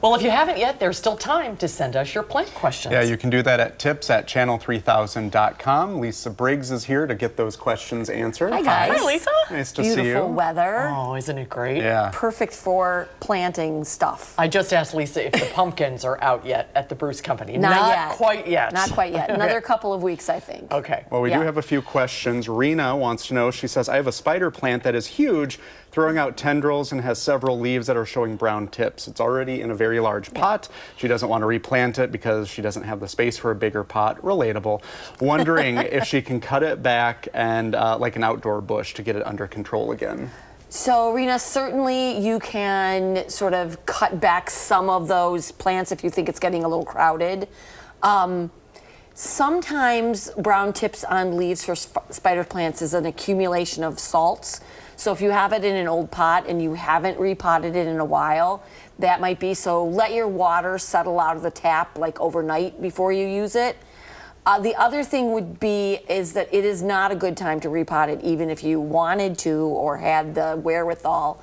Well, if you haven't yet, there's still time to send us your plant questions. Yeah, you can do that at tips@channel3000.com. Lisa Briggs is here to get those questions answered. Hi, guys. Hi, Lisa. Nice to see you. Beautiful weather. Oh, isn't it great? Yeah. Perfect for planting stuff. I just asked Lisa if the pumpkins are out yet at the Bruce Company. Not yet. Quite yet. Not quite yet. Another couple of weeks, I think. Okay. Well, we do have a few questions. Rena wants to know, she says, I have a spider plant that is huge, throwing out tendrils and has several leaves that are showing brown tips. It's already in a very large pot. She doesn't want to replant it because she doesn't have the space for a bigger pot. Relatable. Wondering if she can cut it back and like an outdoor bush to get it under control again. So, Rena, certainly you can sort of cut back some of those plants if you think it's getting a little crowded. Sometimes brown tips on leaves for spider plants is an accumulation of salts. So if you have it in an old pot and you haven't repotted it in a while, that might be. So let your water settle out of the tap like overnight before you use it. The other thing would be is that it is not a good time to repot it, even if you wanted to or had the wherewithal.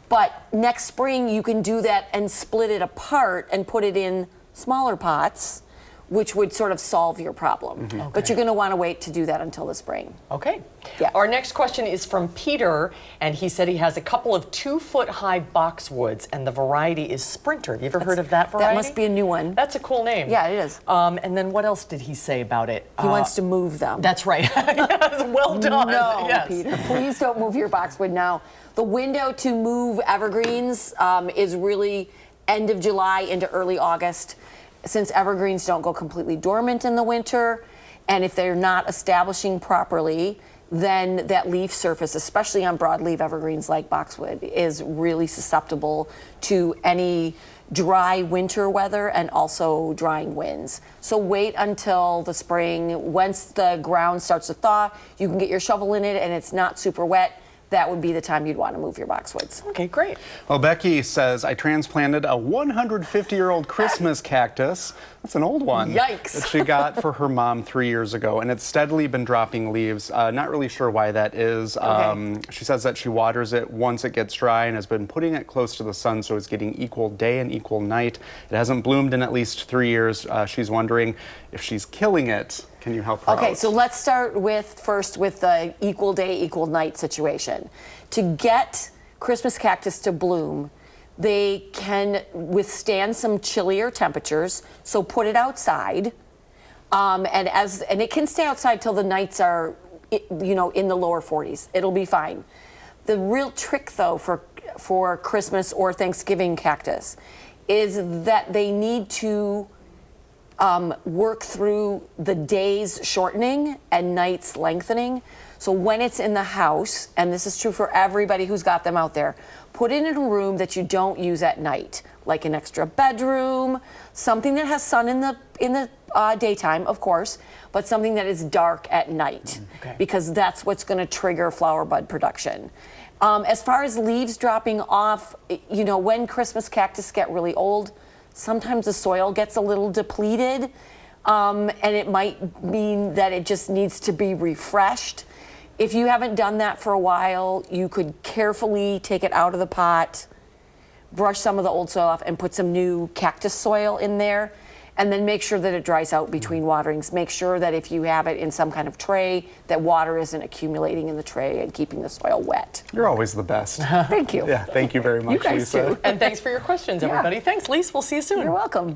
But next spring you can do that and split it apart and put it in smaller pots, which would sort of solve your problem. Okay. But you're going to want to wait to do that until the spring. Okay. Yeah. Our next question is from Peter, and he said he has a couple of 2-foot-high boxwoods, and the variety is Sprinter. Have you ever heard of that variety? That must be a new one. That's a cool name. Yeah, it is. And then what else did he say about it? He wants to move them. That's right. Yes, well done. No, yes. Peter, please don't move your boxwood now. The window to move evergreens is really end of July into early August, since evergreens don't go completely dormant in the winter, and if they're not establishing properly, then that leaf surface, especially on broadleaf evergreens like boxwood, is really susceptible to any dry winter weather and also drying winds. So wait until the spring. Once the ground starts to thaw, you can get your shovel in it and it's not super wet. That would be the time you'd want to move your boxwoods. Okay, great. Well, Becky says, I transplanted a 150-year-old Christmas cactus. That's an old one. Yikes. That she got for her mom 3 years ago, and it's steadily been dropping leaves. Not really sure why that is. Okay. She says that she waters it once it gets dry and has been putting it close to the sun so it's getting equal day and equal night. It hasn't bloomed in at least 3 years. She's wondering if she's killing it. Can you help her out? Okay, so let's start first with the equal day, equal night situation. To get Christmas cactus to bloom, they can withstand some chillier temperatures, so put it outside. And it can stay outside till the nights are, in the lower 40s. It'll be fine. The real trick, though, for Christmas or Thanksgiving cactus is that they need to work through the days shortening and nights lengthening. So when it's in the house, and this is true for everybody who's got them out there, put it in a room that you don't use at night, like an extra bedroom, something that has sun in the daytime, of course, but something that is dark at night, because that's what's going to trigger flower bud production. As far as leaves dropping off, when Christmas cactus get really old, sometimes the soil gets a little depleted, and it might mean that it just needs to be refreshed. If you haven't done that for a while, you could carefully take it out of the pot, brush some of the old soil off, and put some new cactus soil in there, and then make sure that it dries out between waterings. Make sure that if you have it in some kind of tray, that water isn't accumulating in the tray and keeping the soil wet. You're always the best. Thank you. Yeah, thank you very much, You guys Lisa. too. And thanks for your questions, everybody. Thanks, Lisa. We'll see you soon. You're welcome.